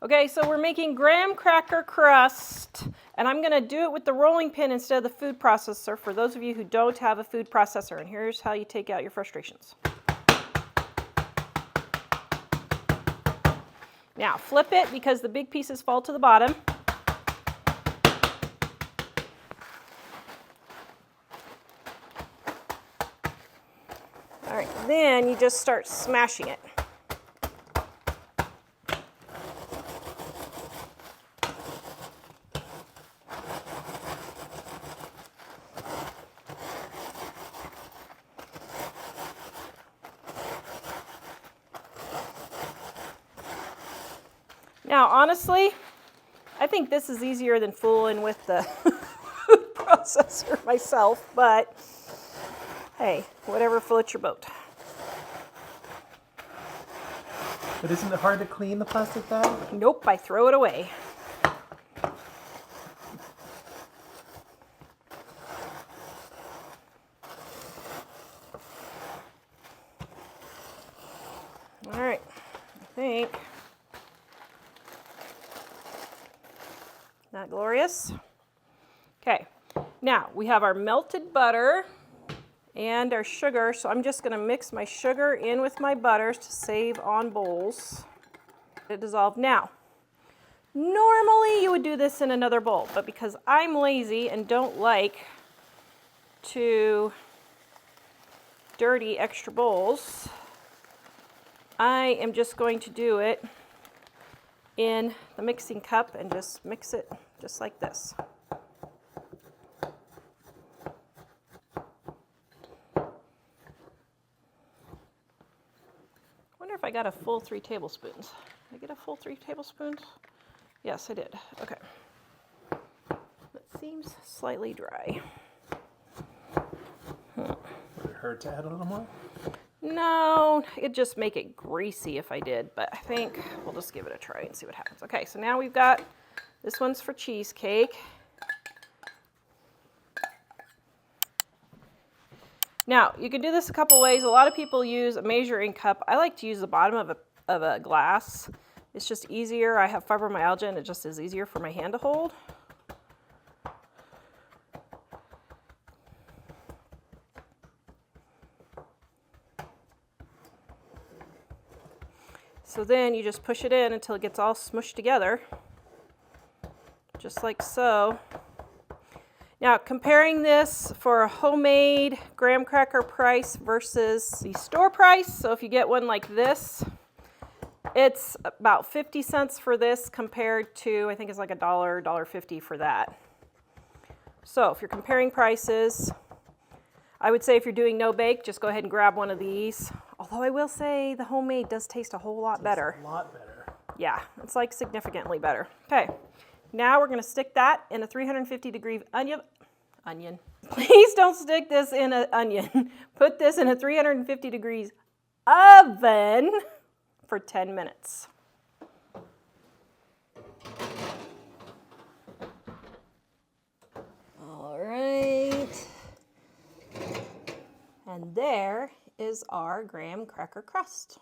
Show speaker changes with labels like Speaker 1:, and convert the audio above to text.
Speaker 1: Okay, so we're making graham cracker crust, and I'm gonna do it with the rolling pin instead of the food processor for those of you who don't have a food processor, and here's how you take out your frustrations. Now flip it because the big pieces fall to the bottom. All right, then you just start smashing it. Now, honestly, I think this is easier than fooling with the food processor myself, but hey, whatever floats your boat.
Speaker 2: But isn't it hard to clean the plastic bag?
Speaker 1: Nope, I throw it away. All right, I think. Not glorious? Okay, now we have our melted butter and our sugar, so I'm just going to mix my sugar in with my butter to save on bowls. It dissolved. Now, normally you would do this in another bowl, but because I'm lazy and don't like to dirty extra bowls, I am just going to do it in the mixing cup and just mix it just like this. I wonder if I got a full 3 tablespoons. Did I get a full 3 tablespoons? Yes, I did. Okay. That seems slightly dry.
Speaker 2: Would it hurt to add a little more?
Speaker 1: No, it'd just make it greasy if I did, but I think we'll just give it a try and see what happens. Okay, so now we've got, this one's for cheesecake. Now, you can do this a couple ways. A lot of people use a measuring cup. I like to use the bottom of a glass. It's just easier. I have fibromyalgia and it just is easier for my hand to hold. So then you just push it in until it gets all smushed together, just like so. Now, comparing this for a homemade graham cracker price versus the store price, so if you get one like this, it's about 50 cents for this compared to, I think it's like $1, $1.50 for that. So if you're comparing prices, I would say if you're doing no bake, just go ahead and grab one of these. Although I will say the homemade does taste a whole lot better.
Speaker 2: A lot better.
Speaker 1: Yeah, it's like significantly better. Okay, now we're gonna stick that in a 350-degree onion. Please don't stick this in an onion. Put this in a 350 degrees oven for 10 minutes. All right. And there is our graham cracker crust.